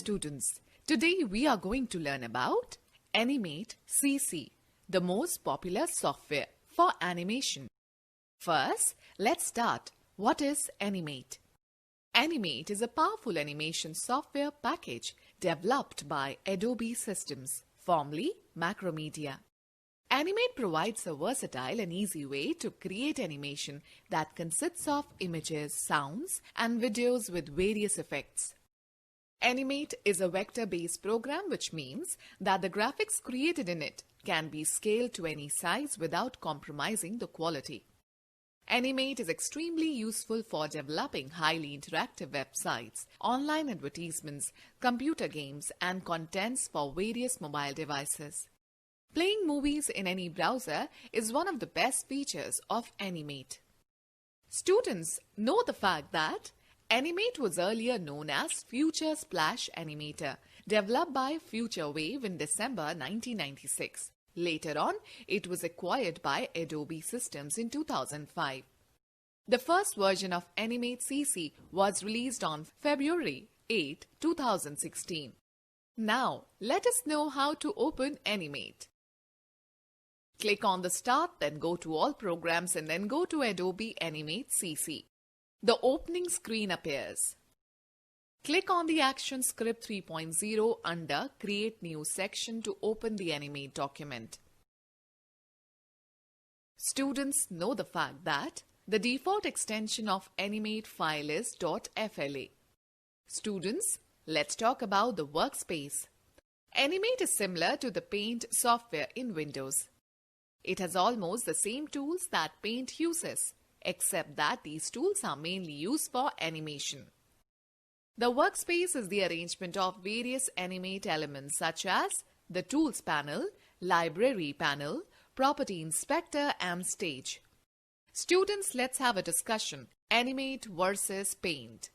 students, today we are going to learn about Animate CC, the most popular software for animation. First, let's start. What is Animate? Animate is a powerful animation software package developed by Adobe Systems, formerly Macromedia. Animate provides a versatile and easy way to create animation that consists of images, sounds, and videos with various effects. Animate is a vector-based program, which means that the graphics created in it can be scaled to any size without compromising the quality. Animate is extremely useful for developing highly interactive websites, online advertisements, computer games, and contents for various mobile devices. Playing movies in any browser is one of the best features of Animate. Students know the fact that Animate was earlier known as Future Splash Animator, developed by FutureWave in December 1996. Later on, it was acquired by Adobe Systems in 2005. The first version of Animate CC was released on February 8, 2016. Now, let us know how to open Animate. Click on the Start, then go to All Programs and then go to Adobe Animate CC. The opening screen appears. Click on the Action Script 3.0 under Create New section to open the Animate document. Students know the fact that the default extension of Animate file is .fla. Students, let's talk about the workspace. Animate is similar to the Paint software in Windows. It has almost the same tools that Paint uses, except that these tools are mainly used for animation. The workspace is the arrangement of various Animate elements such as the Tools panel, Library panel, Property Inspector, and Stage. Students, let's have a discussion. Animate versus Paint.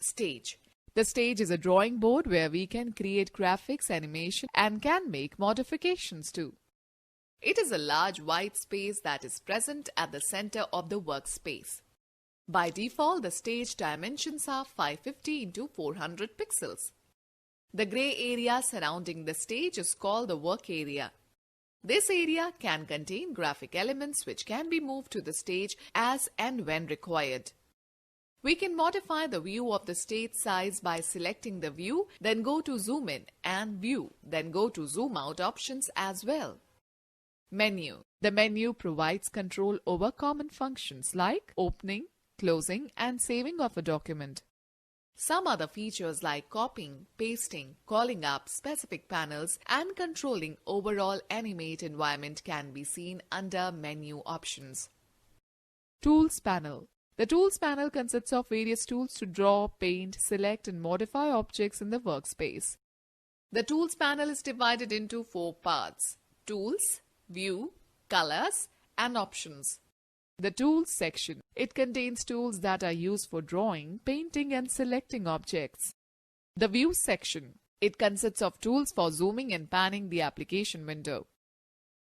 Stage. The stage is a drawing board where we can create graphics, animation, and can make modifications too. It is a large white space that is present at the center of the workspace. By default, the stage dimensions are 550 into 400 pixels. The gray area surrounding the stage is called the work area. This area can contain graphic elements which can be moved to the stage as and when required. We can modify the view of the stage size by selecting the View, then go to Zoom In, and View, then go to Zoom Out options as well. Menu. The menu provides control over common functions like opening, closing, and saving of a document. Some other features like copying, pasting, calling up specific panels, and controlling overall Animate environment can be seen under Menu options. Tools panel. The Tools panel consists of various tools to draw, paint, select, and modify objects in the workspace. The Tools panel is divided into 4 parts: Tools, View, Colors, and Options. The Tools section. It contains tools that are used for drawing, painting, and selecting objects. The View section. It consists of tools for zooming and panning the application window.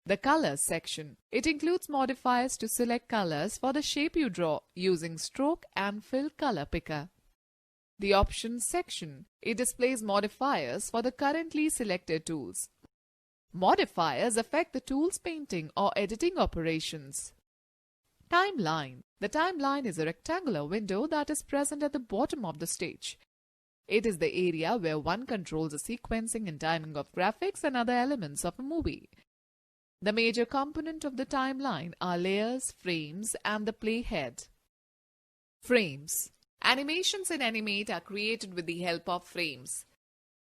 The Colors section. It includes modifiers to select colors for the shape you draw using Stroke and Fill Color Picker. The Options section. It displays modifiers for the currently selected tools. Modifiers affect the tool's painting or editing operations. Timeline. The timeline is a rectangular window that is present at the bottom of the stage. It is the area where one controls the sequencing and timing of graphics and other elements of a movie. The major component of the timeline are layers, frames, and the playhead. Frames. Animations in Animate are created with the help of frames.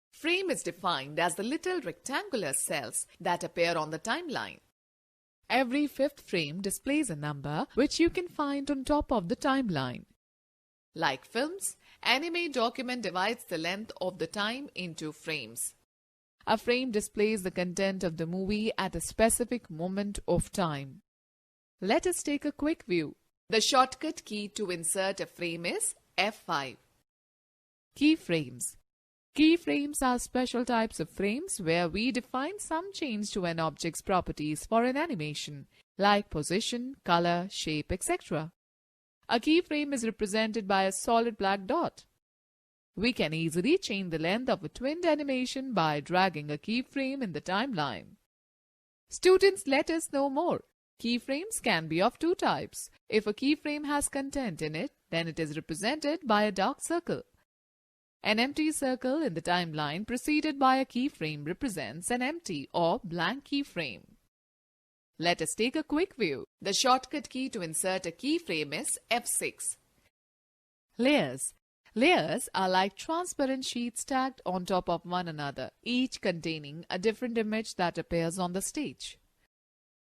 Frame is defined as the little rectangular cells that appear on the timeline. Every 5th frame displays a number which you can find on top of the timeline. Like films, Animate document divides the length of the time into frames. A frame displays the content of the movie at a specific moment of time. Let us take a quick view. The shortcut key to insert a frame is F5. Keyframes. Keyframes are special types of frames where we define some change to an object's properties for an animation, like position, color, shape, etc. A keyframe is represented by a solid black dot. We can easily change the length of a twinned animation by dragging a keyframe in the timeline. Students, let us know more. Keyframes can be of two types. If a keyframe has content in it, then it is represented by a dark circle. An empty circle in the timeline preceded by a keyframe represents an empty or blank keyframe. Let us take a quick view. The shortcut key to insert a keyframe is F6. Layers. Layers are like transparent sheets stacked on top of one another, each containing a different image that appears on the stage.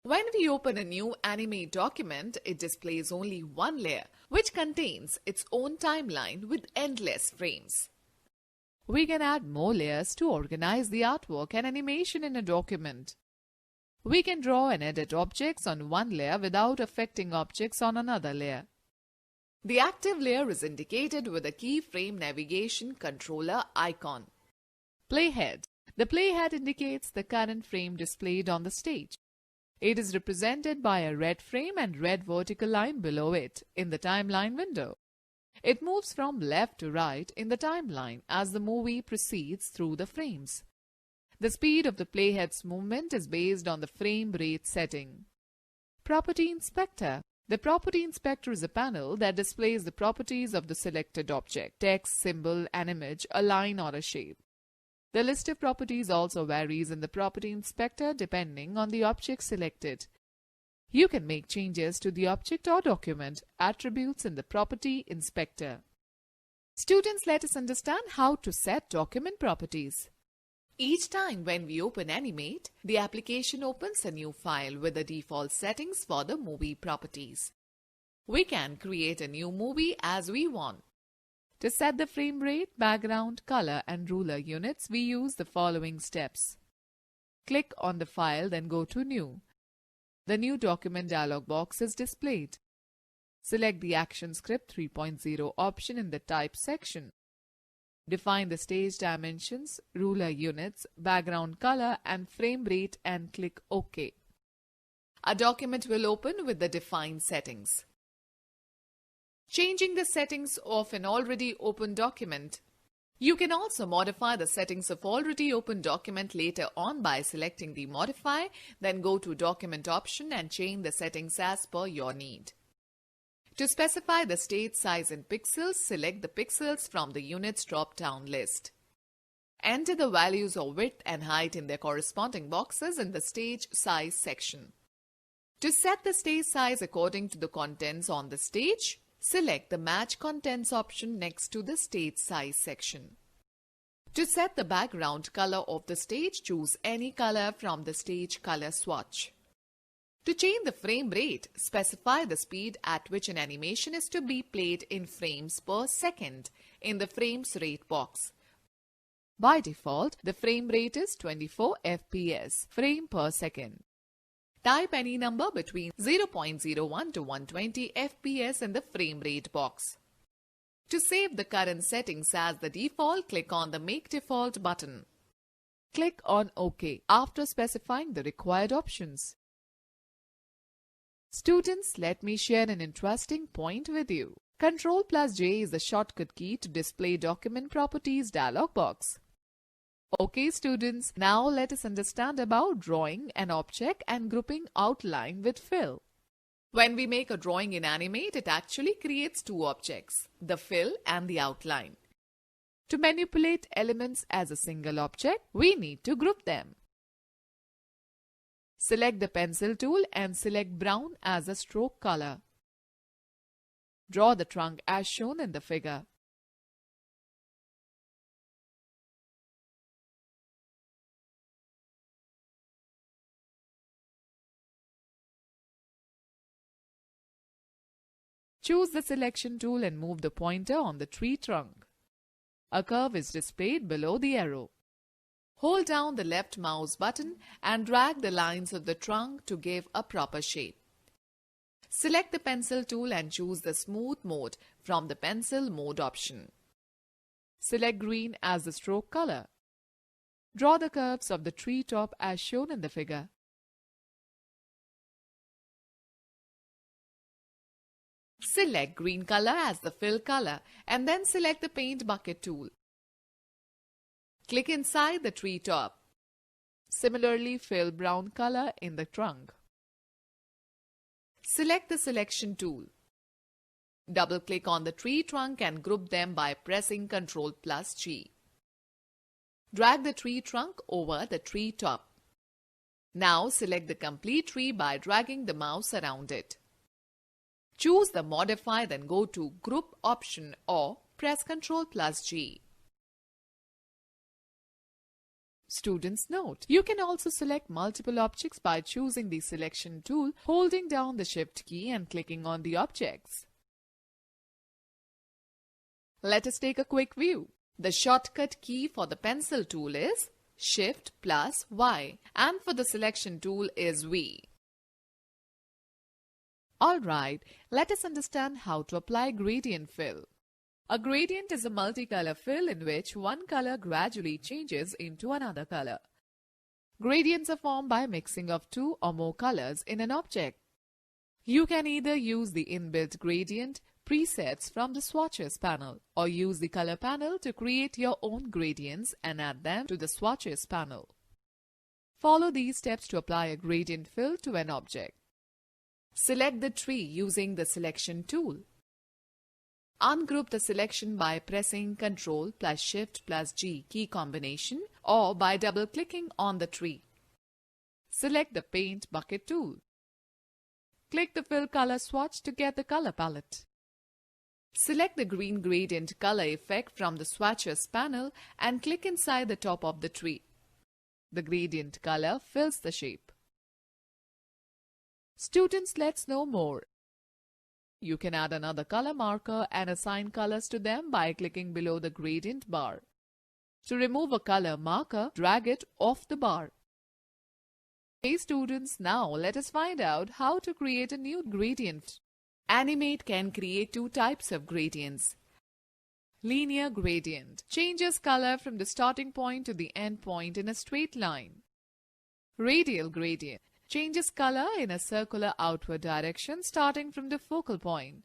When we open a new Animate document, it displays only one layer, which contains its own timeline with endless frames. We can add more layers to organize the artwork and animation in a document. We can draw and edit objects on one layer without affecting objects on another layer. The active layer is indicated with a keyframe navigation controller icon. Playhead. The playhead indicates the current frame displayed on the stage. It is represented by a red frame and red vertical line below it in the timeline window. It moves from left to right in the timeline as the movie proceeds through the frames. The speed of the playhead's movement is based on the frame rate setting. Property Inspector. The Property Inspector is a panel that displays the properties of the selected object, text, symbol, an image, a line or a shape. The list of properties also varies in the Property Inspector depending on the object selected. You can make changes to the object or document attributes in the Property Inspector. Students, let us understand how to set document properties. Each time when we open Animate, the application opens a new file with the default settings for the movie properties. We can create a new movie as we want. To set the frame rate, background, color and ruler units, we use the following steps. Click on the file, then go to New. The New Document dialog box is displayed. Select the ActionScript 3.0 option in the Type section. Define the stage dimensions, ruler units, background color and frame rate and click OK. A document will open with the defined settings. Changing the settings of an already open document. You can also modify the settings of already open document later on by selecting the Modify, then go to Document option and change the settings as per your need. To specify the stage size in pixels, select the pixels from the units drop-down list. Enter the values of width and height in their corresponding boxes in the stage size section. To set the stage size according to the contents on the stage, select the Match Contents option next to the stage size section. To set the background color of the stage, choose any color from the stage color swatch. To change the frame rate, specify the speed at which an animation is to be played in frames per second in the frames rate box. By default, the frame rate is 24 fps, frame per second. Type any number between 0.01 to 120 fps in the frame rate box. To save the current settings as the default, click on the Make Default button. Click on OK after specifying the required options. Students, let me share an interesting point with you. Ctrl+J is the shortcut key to display Document Properties dialog box. Okay students, now let us understand about drawing an object and grouping outline with fill. When we make a drawing in Animate, it actually creates two objects, the fill and the outline. To manipulate elements as a single object, we need to group them. Select the pencil tool and select brown as a stroke color. Draw the trunk as shown in the figure. Choose the selection tool and move the pointer on the tree trunk. A curve is displayed below the arrow. Hold down the left mouse button and drag the lines of the trunk to give a proper shape. Select the pencil tool and choose the smooth mode from the pencil mode option. Select green as the stroke color. Draw the curves of the tree top as shown in the figure. Select green color as the fill color and then select the paint bucket tool. Click inside the tree top. Similarly, fill brown color in the trunk. Select the selection tool. Double-click on the tree trunk and group them by pressing Ctrl+G. Drag the tree trunk over the tree top. Now select the complete tree by dragging the mouse around it. Choose the Modify, then go to Group option or press Ctrl+G. Students note, you can also select multiple objects by choosing the selection tool, holding down the Shift key and clicking on the objects. Let us take a quick view. The shortcut key for the pencil tool is Shift+Y and for the selection tool is V. Alright, let us understand how to apply gradient fill. A gradient is a multicolor fill in which one color gradually changes into another color. Gradients are formed by mixing of two or more colors in an object. You can either use the inbuilt gradient presets from the swatches panel or use the color panel to create your own gradients and add them to the swatches panel. Follow these steps to apply a gradient fill to an object. Select the tree using the selection tool. Ungroup the selection by pressing Ctrl+Shift+G key combination or by double-clicking on the tree. Select the Paint Bucket tool. Click the Fill Color swatch to get the color palette. Select the green gradient color effect from the swatches panel and click inside the top of the tree. The gradient color fills the shape. Students, let's know more. You can add another color marker and assign colors to them by clicking below the gradient bar. To remove a color marker, drag it off the bar. Hey students, now let us find out how to create a new gradient. Animate can create two types of gradients. Linear gradient changes color from the starting point to the end point in a straight line. Radial gradient changes color in a circular outward direction starting from the focal point.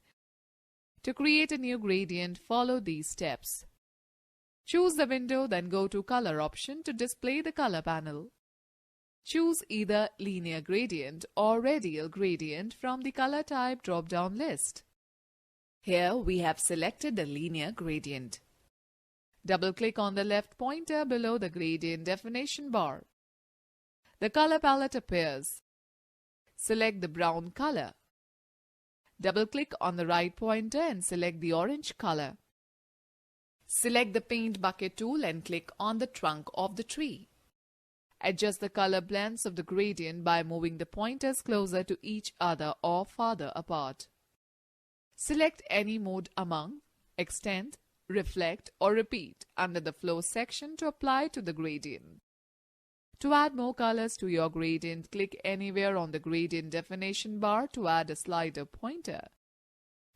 To create a new gradient, follow these steps. Choose the window, then go to Color option to display the color panel. Choose either Linear Gradient or Radial Gradient from the Color Type drop-down list. Here we have selected the Linear Gradient. Double-click on the left pointer below the Gradient definition bar. The color palette appears. Select the brown color. Double-click on the right pointer and select the orange color. Select the Paint Bucket tool and click on the trunk of the tree. Adjust the color blends of the gradient by moving the pointers closer to each other or farther apart. Select any mode among, Extend, Reflect or Repeat under the Flow section to apply to the gradient. To add more colors to your gradient, click anywhere on the gradient definition bar to add a slider pointer.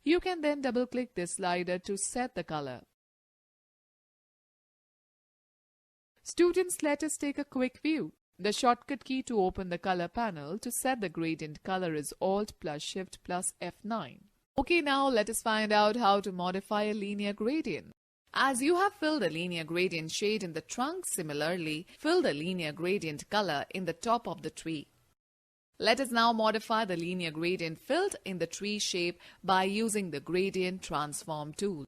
You can then double-click this slider to set the color. Students, let us take a quick view. The shortcut key to open the color panel to set the gradient color is Alt+Shift+F9. Okay, now let us find out how to modify a linear gradient. As you have filled the linear gradient shade in the trunk, similarly, fill the linear gradient color in the top of the tree. Let us now modify the linear gradient filled in the tree shape by using the Gradient Transform tool.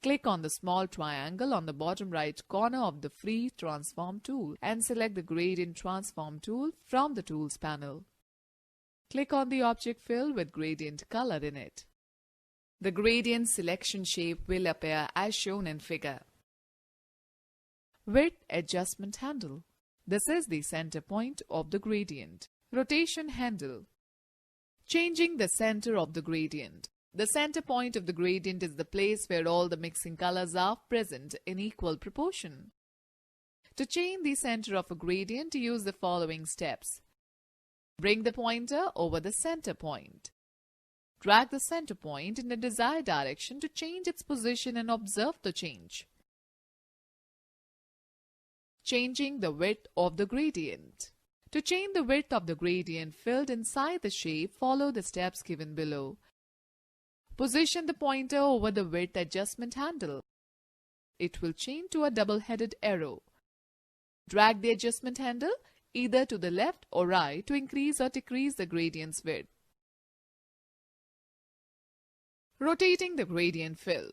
Click on the small triangle on the bottom right corner of the free Transform tool and select the Gradient Transform tool from the Tools panel. Click on the object fill with gradient color in it. The gradient selection shape will appear as shown in figure. Width adjustment handle. This is the center point of the gradient. Rotation handle. Changing the center of the gradient. The center point of the gradient is the place where all the mixing colors are present in equal proportion. To change the center of a gradient, use the following steps. Bring the pointer over the center point. Drag the center point in the desired direction to change its position and observe the change. Changing the width of the gradient. To change the width of the gradient filled inside the shape, follow the steps given below. Position the pointer over the width adjustment handle. It will chain to a double-headed arrow. Drag the adjustment handle either to the left or right to increase or decrease the gradient's width. Rotating the gradient fill.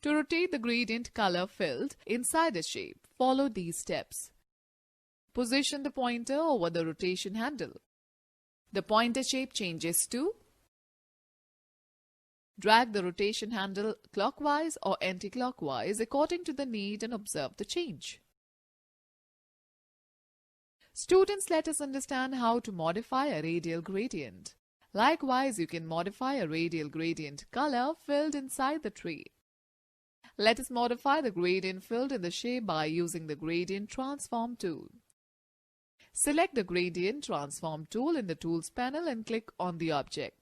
To rotate the gradient color filled inside a shape, follow these steps. Position the pointer over the rotation handle. The pointer shape changes to. Drag the rotation handle clockwise or anti-clockwise according to the need and observe the change. Students, let us understand how to modify a radial gradient. Likewise, you can modify a radial gradient color filled inside the tree. Let us modify the gradient filled in the shape by using the Gradient Transform tool. Select the Gradient Transform tool in the Tools panel and click on the object.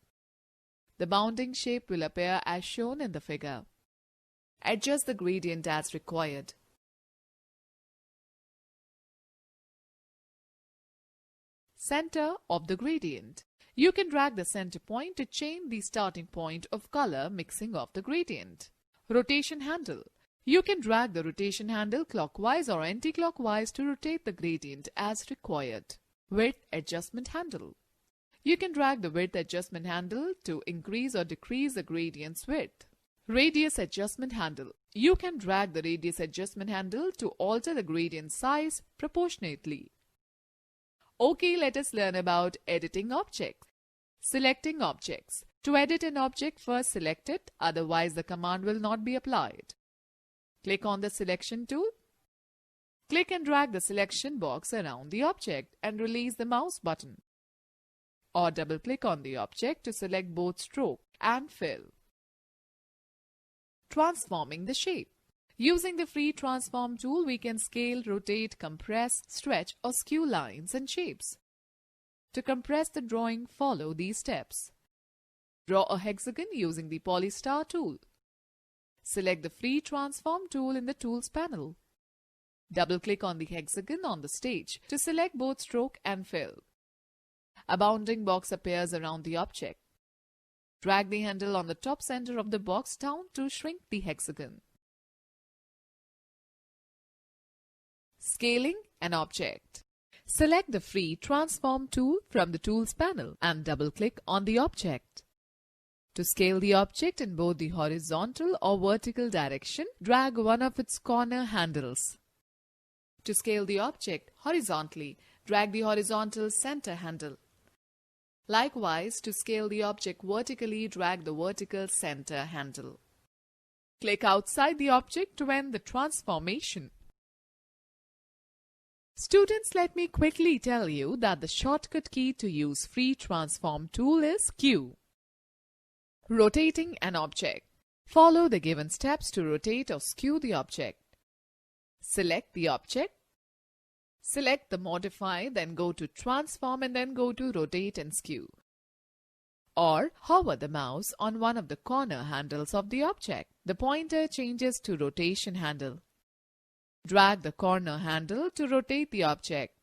The bounding shape will appear as shown in the figure. Adjust the gradient as required. Center of the gradient. You can drag the center point to change the starting point of color mixing of the gradient. Rotation handle. You can drag the rotation handle clockwise or anti-clockwise to rotate the gradient as required. Width adjustment handle. You can drag the width adjustment handle to increase or decrease the gradient's width. Radius adjustment handle. You can drag the radius adjustment handle to alter the gradient size proportionately. Okay, let us learn about editing objects. Selecting objects. To edit an object, first select it, otherwise the command will not be applied. Click on the selection tool. Click and drag the selection box around the object and release the mouse button. Or double-click on the object to select both stroke and fill. Transforming the shape. Using the free transform tool, we can scale, rotate, compress, stretch or skew lines and shapes. To compress the drawing, follow these steps. Draw a hexagon using the Polystar tool. Select the free transform tool in the Tools panel. Double-click on the hexagon on the stage to select both stroke and fill. A bounding box appears around the object. Drag the handle on the top center of the box down to shrink the hexagon. Scaling an object. Select the free Transform tool from the Tools panel and double-click on the object. To scale the object in both the horizontal or vertical direction, drag one of its corner handles. To scale the object horizontally, drag the horizontal center handle. Likewise, to scale the object vertically, drag the vertical center handle. Click outside the object to end the transformation. Students, let me quickly tell you that the shortcut key to use free transform tool is Q. Rotating an object. Follow the given steps to rotate or skew the object. Select the object. Select the modify, then go to transform and then go to rotate and skew. Or hover the mouse on one of the corner handles of the object. The pointer changes to rotation handle. Drag the corner handle to rotate the object.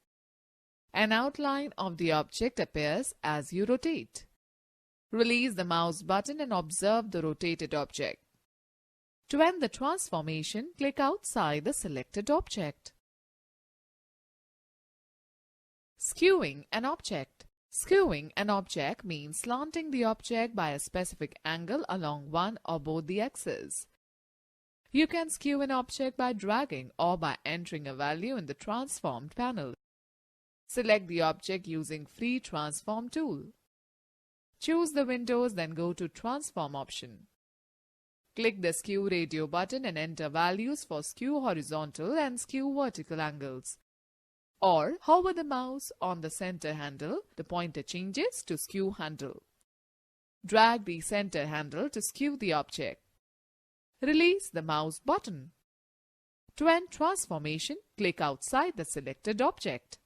An outline of the object appears as you rotate. Release the mouse button and observe the rotated object. To end the transformation, click outside the selected object. Skewing an object. Skewing an object means slanting the object by a specific angle along one or both the axes. You can skew an object by dragging or by entering a value in the Transformed panel. Select the object using Free Transform tool. Choose the windows, then go to Transform option. Click the Skew Radio button and enter values for skew horizontal and skew vertical angles. Or hover the mouse on the center handle, the pointer changes to skew handle. Drag the center handle to skew the object. Release the mouse button. To end transformation, click outside the selected object.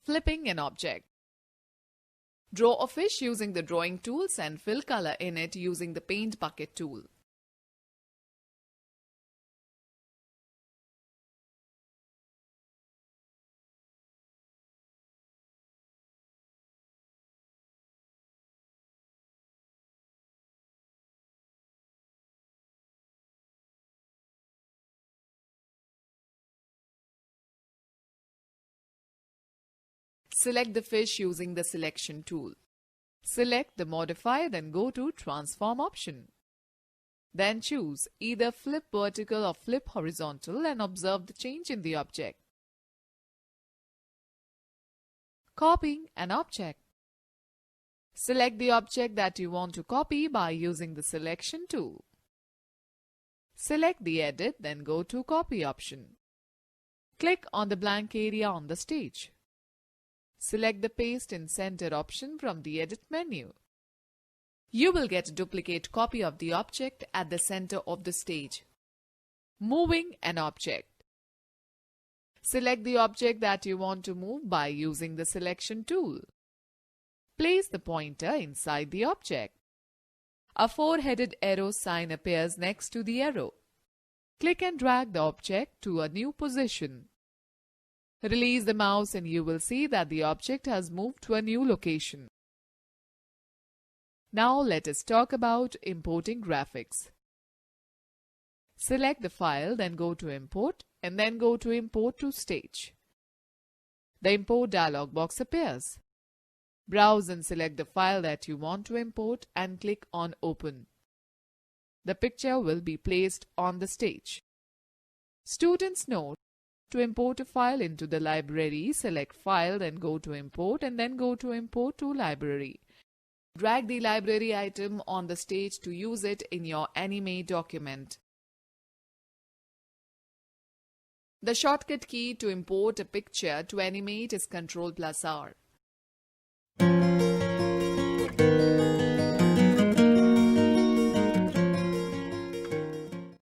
Flipping an object. Draw a fish using the drawing tools and fill color in it using the paint bucket tool. Select the fish using the selection tool. Select the modifier, then go to Transform option. Then choose either flip vertical or flip horizontal and observe the change in the object. Copying an object. Select the object that you want to copy by using the selection tool. Select the edit, then go to Copy option. Click on the blank area on the stage. Select the Paste in Center option from the Edit menu. You will get a duplicate copy of the object at the center of the stage. Moving an object. Select the object that you want to move by using the selection tool. Place the pointer inside the object. A four-headed arrow sign appears next to the arrow. Click and drag the object to a new position. Release the mouse and you will see that the object has moved to a new location. Now let us talk about importing graphics. Select the file, then go to Import and then go to Import to Stage. The Import dialog box appears. Browse and select the file that you want to import and click on Open. The picture will be placed on the stage. Students note: to import a file into the library, select File, then go to Import and then go to Import to Library. Drag the library item on the stage to use it in your Animate document. The shortcut key to import a picture to Animate is Ctrl+R.